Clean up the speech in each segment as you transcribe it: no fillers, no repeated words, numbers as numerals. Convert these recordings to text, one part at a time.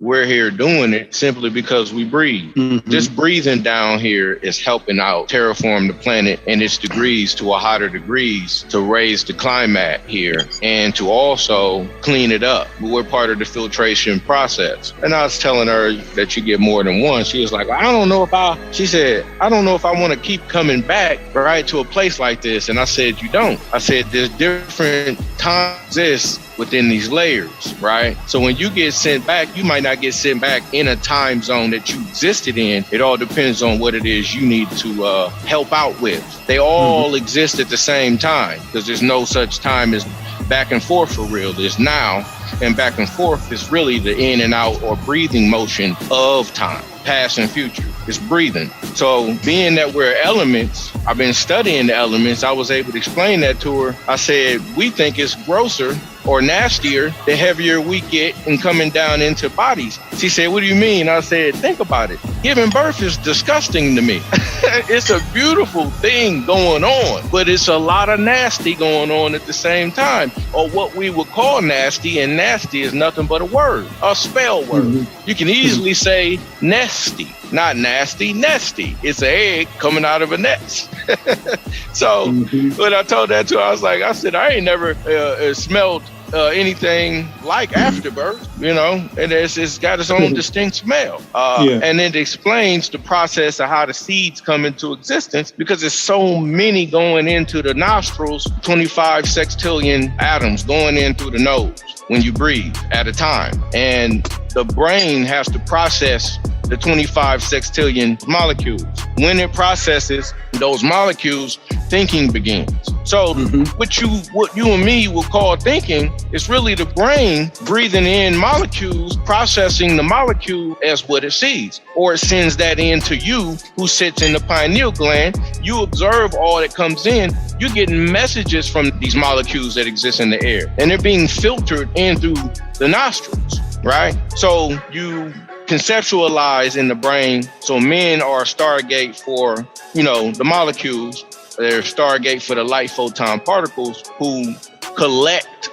we're here doing it simply because we breathe. Just breathing down here is helping out terraform the planet and its degrees to a hotter degrees to raise the climate here and to also clean it up. We're part of the filtration process. And I was telling her that you get more than one. She was like, I don't know if I want to keep coming back, right, to a place like this. And I said, you don't. I said, there's different times exist within these layers, right? So when you get sent back, you might not get sent back in a time zone that you existed in. It all depends on what it is you need to help out with. They all exist at the same time because there's no such time as back and forth for real. There's now, and back and forth is really the in and out or breathing motion of time, past and future. It's breathing. So being that we're elements, I've been studying the elements. I was able to explain that to her. I said, we think it's grosser or nastier the heavier we get in coming down into bodies. She said, what do you mean? I said, think about it. Giving birth is disgusting to me. It's a beautiful thing going on, but it's a lot of nasty going on at the same time, or what we would call nasty, and nasty is nothing but a word, a spell word. You can easily say nesty, not nasty, nesty. It's an egg coming out of a nest. So when I told that to her, I said, I ain't never smelled anything like afterbirth, you know, and it's got its own distinct smell. And it explains the process of how the seeds come into existence, because there's so many going into the nostrils, 25 sextillion atoms going in through the nose when you breathe at a time. And the brain has to process the 25 sextillion molecules. When it processes those molecules, thinking begins. So what you and me will call thinking is really the brain breathing in molecules, processing the molecule as what it sees, or it sends that into you who sits in the pineal gland. You observe all that comes in. You're getting messages from these molecules that exist in the air, and they're being filtered in through the nostrils, right? So you conceptualize in the brain. So men are a stargate for, you know, the molecules. They're a stargate for the light photon particles who collect,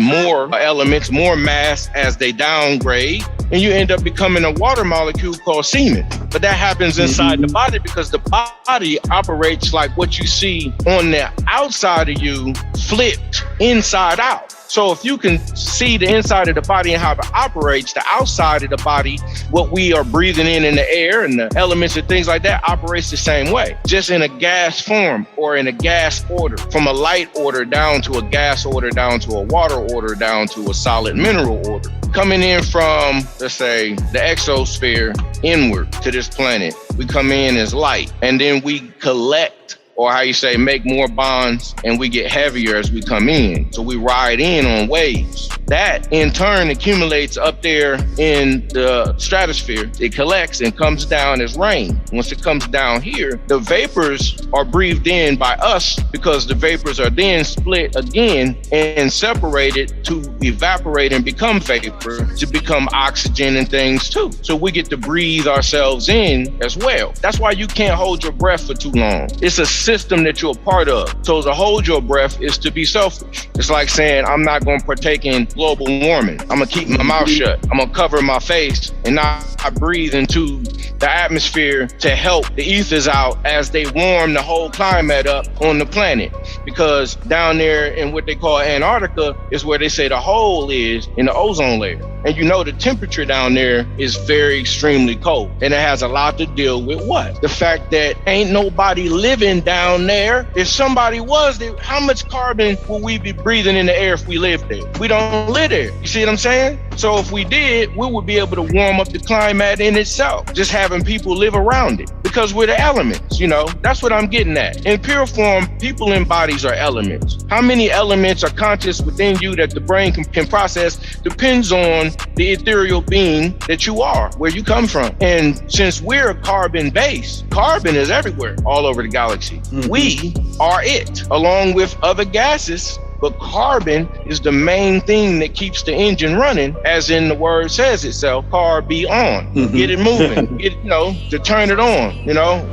more elements, more mass as they downgrade. And you end up becoming a water molecule called semen. But that happens inside the body because the body operates like what you see on the outside of you flipped inside out. So if you can see the inside of the body and how it operates, the outside of the body, what we are breathing in the air and the elements and things like that operates the same way, just in a gas form or in a gas order, from a light order down to a gas order, down to a water order, down to a solid mineral order. Coming in from, let's say, the exosphere inward to this planet, we come in as light, and then we collect, or make more bonds, and we get heavier as we come in. So we ride in on waves. That in turn accumulates up there in the stratosphere. It collects and comes down as rain. Once it comes down here, the vapors are breathed in by us, because the vapors are then split again and separated to evaporate and become vapor, to become oxygen and things too. So we get to breathe ourselves in as well. That's why you can't hold your breath for too long. It's a system that you're a part of. So to hold your breath is to be selfish. It's like saying, I'm not going to partake in global warming. I'm going to keep my mouth shut. I'm going to cover my face and not breathe into the atmosphere to help the ethers out as they warm the whole climate up on the planet. Because down there in what they call Antarctica is where they say the hole is in the ozone layer. And you know the temperature down there is very extremely cold. And it has a lot to deal with what? The fact that ain't nobody living down there. If somebody was there, how much carbon will we be breathing in the air if we lived there? We don't live there. You see what I'm saying? So if we did, we would be able to warm up the climate in itself, just having people live around it, because we're the elements, you know? That's what I'm getting at. In pure form, people in bodies are elements. How many elements are conscious within you that the brain can process depends on the ethereal being that you are, where you come from. And since we're carbon based, carbon is everywhere, all over the galaxy. We are it, along with other gases But carbon is the main thing that keeps the engine running, as in the word says itself, car be on. Get it moving, to turn it on.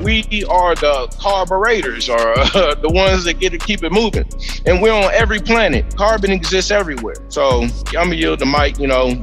We are the carburetors, or the ones that keep it moving. And we're on every planet. Carbon exists everywhere. So I'm gonna yield the mic.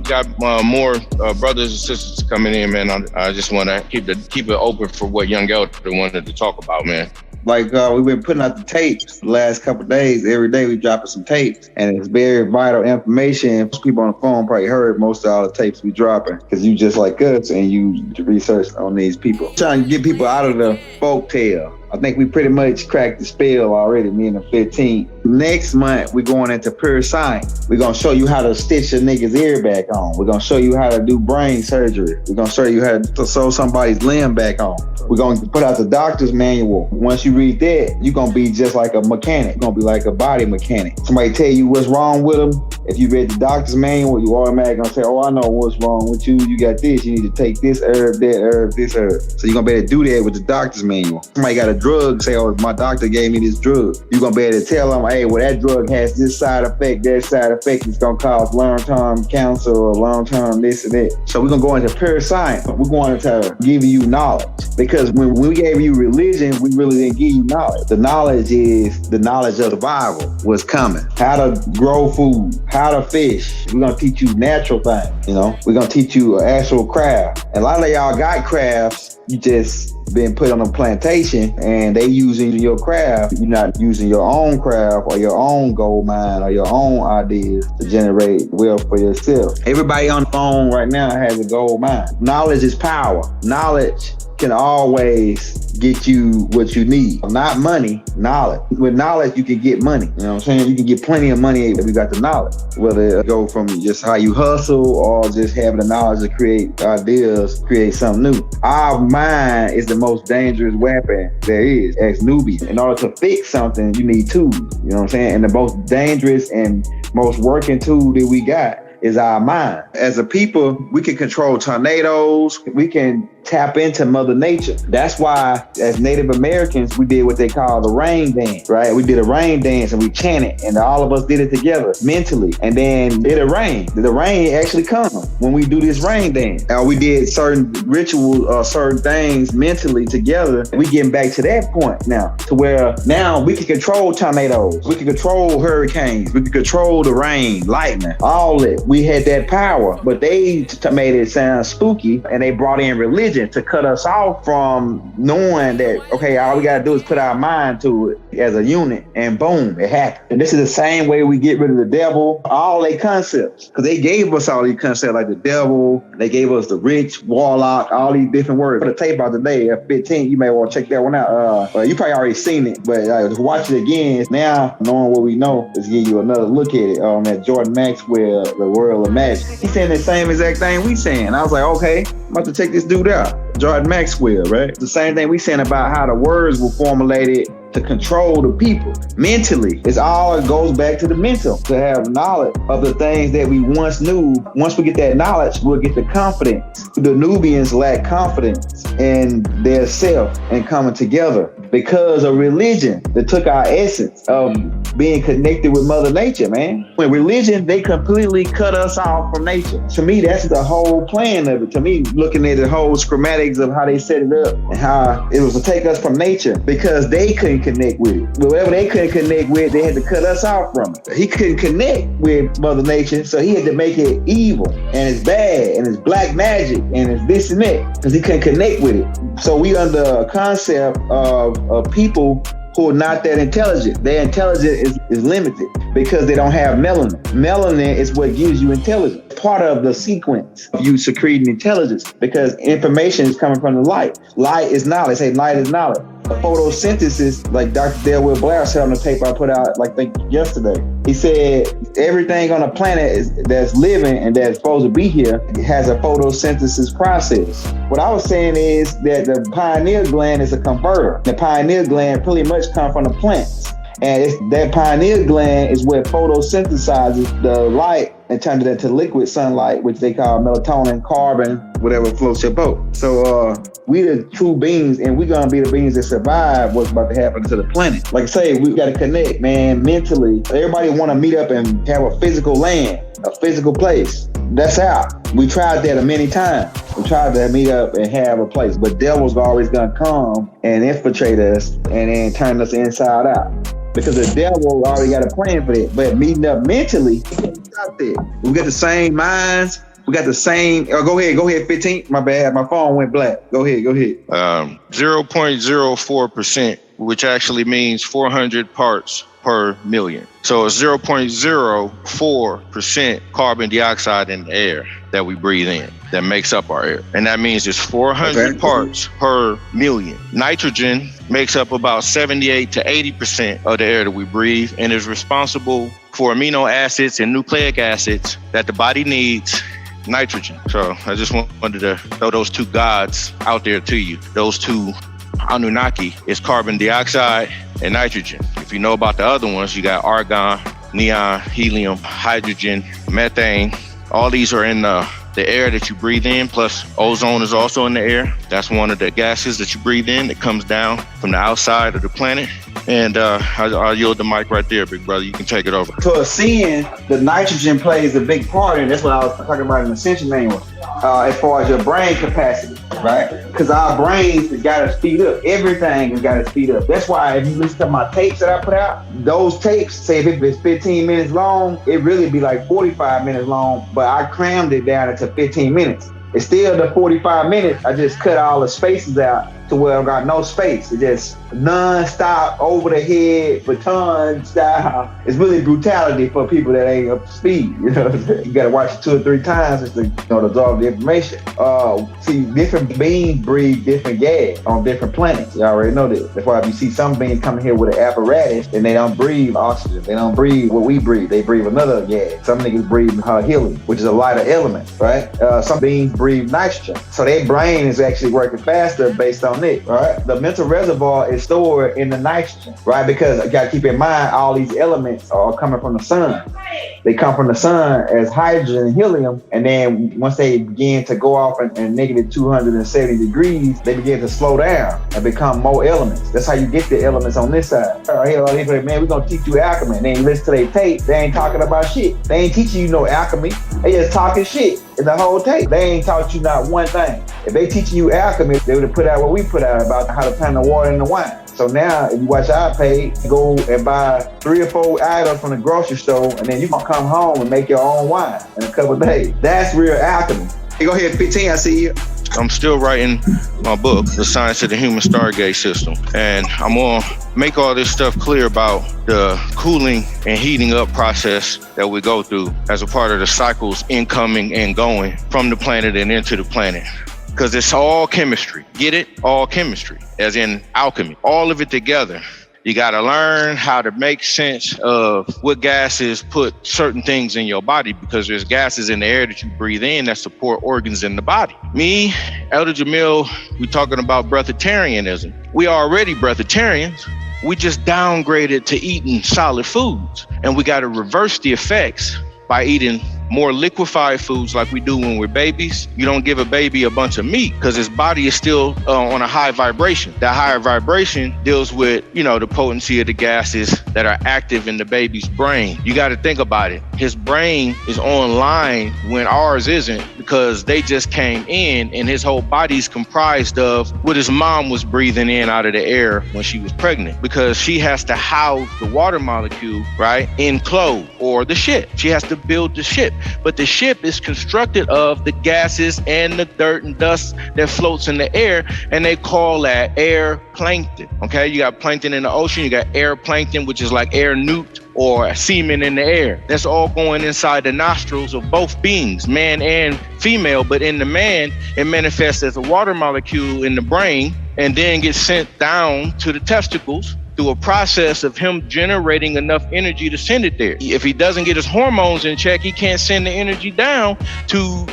Got more brothers and sisters coming in, man. I just want to keep it open for what Young Elder wanted to talk about, man. Like we've been putting out the tapes the last couple of days. Every day we dropping some tapes, and it's very vital information. Most people on the phone probably heard most of all the tapes we dropping, because you just like us and you research on these people. Trying to get people out of the folk tale. I think we pretty much cracked the spell already, me and the 15th. Next month, we're going into pure science. We're going to show you how to stitch a nigga's ear back on. We're going to show you how to do brain surgery. We're going to show you how to sew somebody's limb back on. We're going to put out the doctor's manual. Once you read that, you're going to be just like a mechanic. You're going to be like a body mechanic. Somebody tell you what's wrong with them. If you read the doctor's manual, you automatically going to say, oh, I know what's wrong with you. You got this. You need to take this herb, that herb, this herb. So you're going to be able to do that with the doctor's manual. Somebody got a drug, say, oh, my doctor gave me this drug. You're going to be able to tell them, hey, well, that drug has this side effect, that side effect is going to cause long-term cancer or long-term this and that. So we're going to go into pure science. We're going to give you knowledge. Because when we gave you religion, we really didn't give you knowledge. The knowledge is the knowledge of the Bible, what's coming. How to grow food, how to fish. We're going to teach you natural things, We're going to teach you an actual craft. And a lot of y'all got crafts, you just been put on a plantation and they using your craft. You're not using your own craft or your own gold mine or your own ideas to generate wealth for yourself. Everybody on the phone right now has a gold mine. Knowledge is power. Knowledge can always get you what you need. Not money, knowledge. With knowledge, you can get money. You know what I'm saying? You can get plenty of money if you got the knowledge. Whether it go from just how you hustle or just having the knowledge to create ideas, create something new. Our mind is the most dangerous weapon there is as newbies. In order to fix something, you need tools. You know what I'm saying? And the most dangerous and most working tool that we got is our mind. As a people, we can control tornadoes. We can tap into Mother Nature. That's why, as Native Americans, we did what they call the rain dance, right? We did a rain dance and we chanted, and all of us did it together mentally. And then it'll rain. The rain actually comes when we do this rain dance. We did certain rituals or certain things mentally together. We getting back to that point now, to where now we can control tornadoes. We can control hurricanes. We can control the rain, lightning, all that. We had that power, but they made it sound spooky, and they brought in religion to cut us off from knowing that, okay, all we got to do is put our mind to it as a unit, and boom, it happened. And this is the same way we get rid of the devil, all their concepts, because they gave us all these concepts like the devil, they gave us the rich, warlock, all these different words. For the tape out today at 15, you may want to check that one out. You probably already seen it, but watch it again. Now, knowing what we know, is give you another look at it on that Jordan Maxwell, The World of Magic. He's saying the same exact thing we saying. I was like, okay, I'm about to check this dude out. Jordan Maxwell, right? The same thing we saying about how the words were formulated to control the people mentally. It goes back to the mental, to have knowledge of the things that we once knew. Once we get that knowledge, we'll get the confidence. The Nubians lack confidence in their self and coming together because of religion that took our essence of being connected with Mother Nature, man. With religion, they completely cut us off from nature. To me, that's the whole plan of it. To me, looking at the whole schematics of how they set it up and how it was to take us from nature, because they couldn't connect with it. But whatever they couldn't connect with, they had to cut us off from it. He couldn't connect with Mother Nature, so he had to make it evil, and it's bad, and it's black magic, and it's this and that, because he couldn't connect with it. So we under a concept of people who are not that intelligent. Their intelligence is limited because they don't have melanin. Melanin is what gives you intelligence. Part of the sequence of you secreting intelligence, because information is coming from the light. Light is knowledge. Say light is knowledge. Photosynthesis, like Dr. Delwell Blair said on the tape I put out, like, I think yesterday. He said everything on the planet that's living and that's supposed to be here has a photosynthesis process. What I was saying is that the pineal gland is a converter. The pineal gland pretty much comes from the plants. And that pineal gland is what photosynthesizes the light and turned it into liquid sunlight, which they call melatonin, carbon, whatever floats your boat. So we the true beings, and we're gonna be the beings that survive what's about to happen to the planet. Like I say, we gotta connect, man, mentally. Everybody wanna meet up and have a physical land, a physical place. That's out. We tried that many times. We tried to meet up and have a place, but devils always gonna come and infiltrate us and then turn us inside out. Because the devil already got a plan for that. But meeting up mentally, stop that. We got the same minds. We got the same. Go ahead, 15. My bad. My phone went black. Go ahead. 0.04%, which actually means 400 parts per million. So it's 0.04% carbon dioxide in the air that we breathe in that makes up our air. And that means it's 400 parts per million. Nitrogen makes up about 78 to 80% of the air that we breathe and is responsible for amino acids and nucleic acids that the body needs. Nitrogen. So I just wanted to throw those two gods out there to you. Those two Anunnaki is carbon dioxide and nitrogen. If you know about the other ones, you got argon, neon, helium, hydrogen, methane. All these are in the air that you breathe in, plus ozone is also in the air. That's one of the gases that you breathe in that comes down from the outside of the planet. And I'll yield the mic right there, big brother. You can take it over. So seeing the nitrogen plays a big part, and that's what I was talking about in the Ascension manual, as far as your brain capacity, right? Because our brains have got to speed up. Everything has got to speed up. That's why if you listen to my tapes that I put out, those tapes, say if it's 15 minutes long, it really be like 45 minutes long, but I crammed it down into 15 minutes. It's still the 45 minutes. I just cut all the spaces out to where I got no space. It just non-stop, over the head, baton style. It's really brutality for people that ain't up to speed. You know what I'm saying? You gotta watch it 2 or 3 times just to absorb the information. See, different beings breathe different gas on different planets. You already know that. That's why if you see some beings coming here with an apparatus, and they don't breathe oxygen. They don't breathe what we breathe. They breathe another gas. Some niggas breathe helium, which is a lighter element, right? Some beings breathe nitrogen. So their brain is actually working faster based on it, right? The mental reservoir is stored in the nitrogen, right? Because you gotta keep in mind, all these elements are coming from the sun. They come from the sun as hydrogen and helium, and then once they begin to go off in negative 270 degrees, they begin to slow down and become more elements. That's how you get the elements on this side. Man, we're gonna teach you alchemy. And then you listen to their tape, they ain't talking about shit. They ain't teaching you no alchemy. They just talking shit in the whole tape. They ain't taught you not one thing. If they teaching you alchemy, they would have put out what we put out about how to turn the water into wine. So now, if you watch our page, go and buy 3 or 4 items from the grocery store, and then you can come home and make your own wine in a couple of days. That's real alchemy. Hey, go ahead, 15, I see you. I'm still writing my book, The Science of the Human Stargate System. And I'm going to make all this stuff clear about the cooling and heating up process that we go through as a part of the cycles incoming and going from the planet and into the planet. Because it's all chemistry. Get it? All chemistry, as in alchemy. All of it together. You got to learn how to make sense of what gases put certain things in your body, because there's gases in the air that you breathe in that support organs in the body. Me, Elder Jamil, we talking about breatharianism. We are already breatharians. We just downgraded to eating solid foods. And we got to reverse the effects by eating more liquefied foods like we do when we're babies. You don't give a baby a bunch of meat because his body is still on a high vibration. That higher vibration deals with, the potency of the gases that are active in the baby's brain. You got to think about it. His brain is online when ours isn't, because they just came in and his whole body's comprised of what his mom was breathing in out of the air when she was pregnant, because she has to house the water molecule, right, in clothes or the ship. She has to build the ship. But the ship is constructed of the gases and the dirt and dust that floats in the air, and they call that air plankton. Okay, you got plankton in the ocean, you got air plankton, which is like air newt or semen in the air. That's all going inside the nostrils of both beings, man and female. But in the man, it manifests as a water molecule in the brain and then gets sent down to the testicles through a process of him generating enough energy to send it there. If he doesn't get his hormones in check, he can't send the energy down to,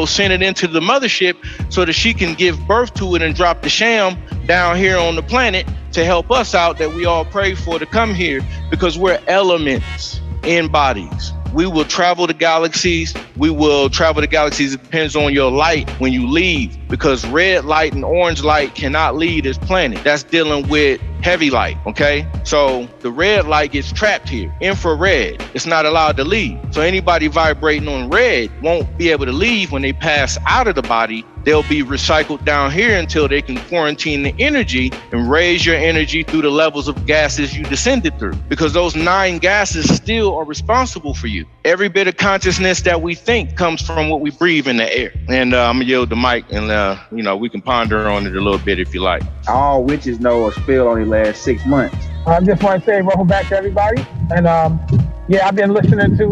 send it into the mothership so that she can give birth to it and drop the sham down here on the planet to help us out that we all pray for to come here, because we're elements in bodies. We will travel the galaxies. We will travel the galaxies. It depends on your light when you leave, because red light and orange light cannot leave this planet. That's dealing with heavy light, okay? So the red light gets trapped here, infrared. It's not allowed to leave. So anybody vibrating on red won't be able to leave when they pass out of the body. They'll be recycled down here until they can quarantine the energy and raise your energy through the levels of gases you descended through, because those 9 gases still are responsible for you. Every bit of consciousness that we think comes from what we breathe in the air. And I'm gonna yield the mic, and we can ponder on it a little bit if you like. All witches know a spell only lasts 6 months. I just want to say welcome back to everybody. And I've been listening to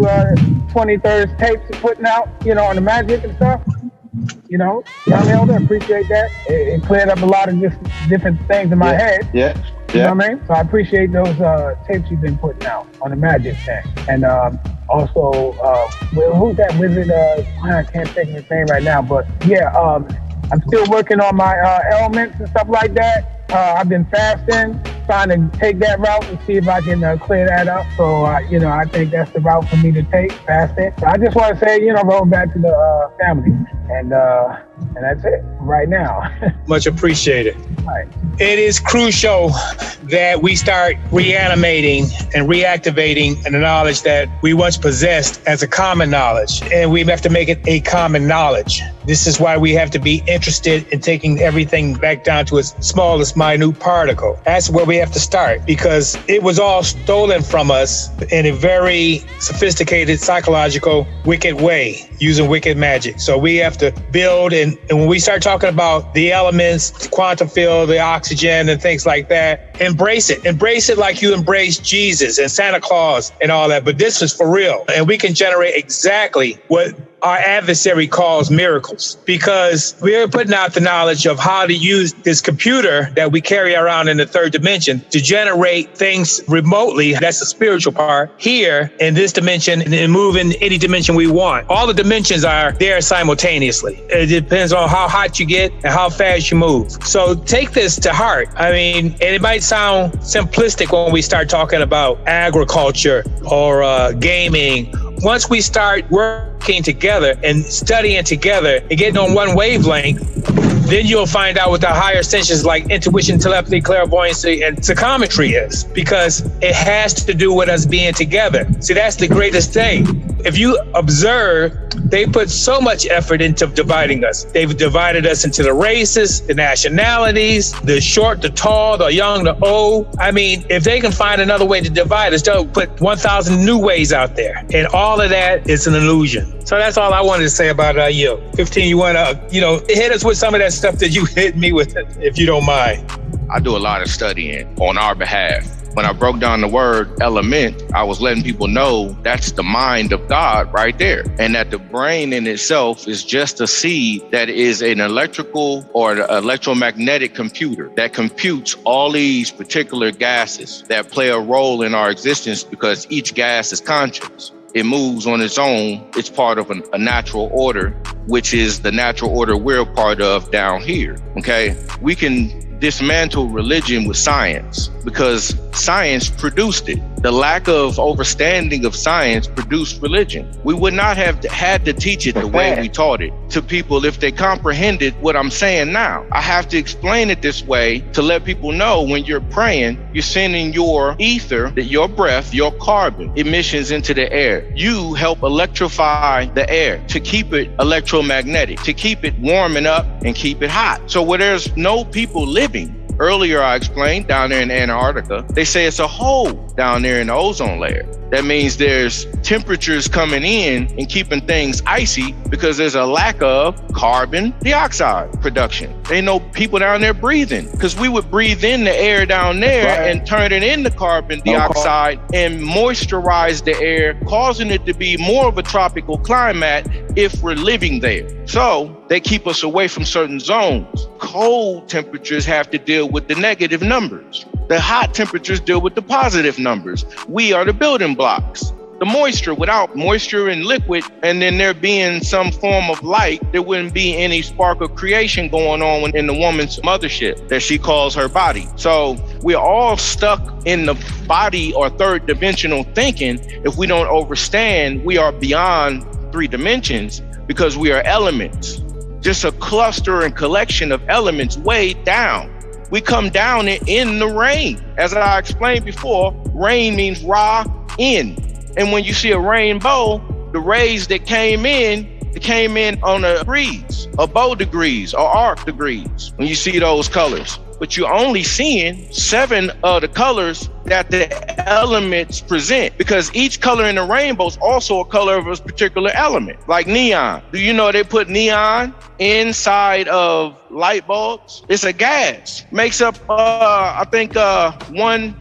23rd tapes and putting out, on the magic and stuff. Y'all Elder, appreciate that. It cleared up a lot of different things in my head. Yeah. You know what I mean? So I appreciate those tapes you've been putting out on the magic thing. And also, who's that wizard? I can't think of his name right now, but I'm still working on my elements and stuff like that. I've been fasting, trying to take that route and see if I can clear that up. So, I think that's the route for me to take, fasting. So I just want to say, going back to the family. And that's it right now. Much appreciated. Right. It is crucial that we start reanimating and reactivating the knowledge that we once possessed as a common knowledge. And we have to make it a common knowledge. This is why we have to be interested in taking everything back down to its smallest minute particle. That's where we have to start, because it was all stolen from us in a very sophisticated, psychological, wicked way, using wicked magic. So we have to build, and when we start talking about the elements, the quantum field, the oxygen and things like that, embrace it. Embrace it like you embrace Jesus and Santa Claus and all that. But this is for real. And we can generate exactly what our adversary calls miracles, because we're putting out the knowledge of how to use this computer that we carry around in the third dimension to generate things remotely. That's the spiritual part here in this dimension, and move in any dimension we want. All the dimensions are there simultaneously. It depends on how hot you get and how fast you move. So take this to heart. I mean, and it might sound simplistic when we start talking about agriculture or gaming. Once we start working together and studying together and getting on one wavelength, then you'll find out what the higher ascensions like intuition, telepathy, clairvoyancy, and psychometry is, because it has to do with us being together. See, that's the greatest thing. If you observe, they put so much effort into dividing us. They've divided us into the races, the nationalities, the short, the tall, the young, the old. I mean, if they can find another way to divide us, they'll put 1,000 new ways out there. And all of that is an illusion. So that's all I wanted to say about you. 15, you want to, hit us with some of that stuff that you hit me with, if you don't mind. I do a lot of studying on our behalf. When I broke down the word element, I was letting people know that's the mind of God right there. And that the brain in itself is just a seed that is an electrical or electromagnetic computer that computes all these particular gases that play a role in our existence, because each gas is conscious. It moves on its own. It's part of a natural order, which is the natural order we're a part of down here, okay? We can dismantle religion with science, because science produced it. The lack of understanding of science produced religion. We would not have had to teach it the way we taught it to people if they comprehended what I'm saying now. I have to explain it this way to let people know when you're praying, you're sending your ether, your breath, your carbon emissions into the air. You help electrify the air to keep it electromagnetic, to keep it warming up and keep it hot. So where there's no people living, earlier I explained down there in Antarctica, they say it's a hole down there in the ozone layer. That means there's temperatures coming in and keeping things icy because there's a lack of carbon dioxide production. Ain't no people down there breathing, because we would breathe in the air down there and turn it into carbon dioxide and moisturize the air, causing it to be more of a tropical climate if we're living there. So they keep us away from certain zones. Cold temperatures have to deal with the negative numbers. The hot temperatures deal with the positive numbers. We are the building blocks. the moisture. Without moisture and liquid, and then there being some form of light, there wouldn't be any spark of creation going on in the woman's mothership that she calls her body. So we're all stuck in the body or third dimensional thinking. If we don't understand, we are beyond 3 dimensions because we are elements, just a cluster and collection of elements way down. We come down in the rain. As I explained before, rain means Ra in. And when you see a rainbow, the rays that came in on a degrees, or bow degrees, or arc degrees, when you see those colors. But you're only seeing 7 of the colors that the elements present, because each color in the rainbow is also a color of a particular element, like neon. Do you know they put neon inside of light bulbs? It's a gas. Makes up, I think, 1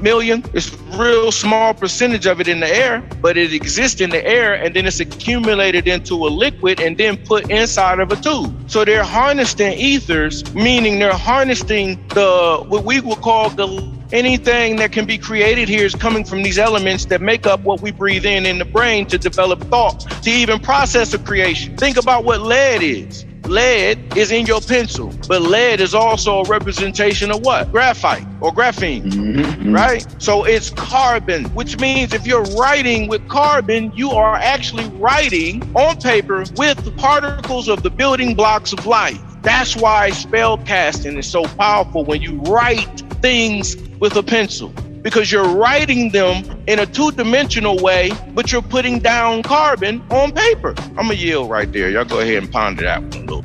million. It's a real small percentage of it in the air, but it exists in the air, and then it's accumulated into a liquid and then put inside of a tube. So they're harnessing ethers, meaning they're harnessing what we would call anything that can be created here is coming from these elements that make up what we breathe in the brain to develop thought, to even process a creation. Think about what lead is. Lead is in your pencil, but lead is also a representation of what? Graphite or graphene, right? So it's carbon, which means if you're writing with carbon, you are actually writing on paper with particles of the building blocks of life. That's why spell casting is so powerful when you write things with a pencil, because you're writing them in a 2-dimensional way, but you're putting down carbon on paper. I'm gonna yield right there. Y'all go ahead and ponder that one a little.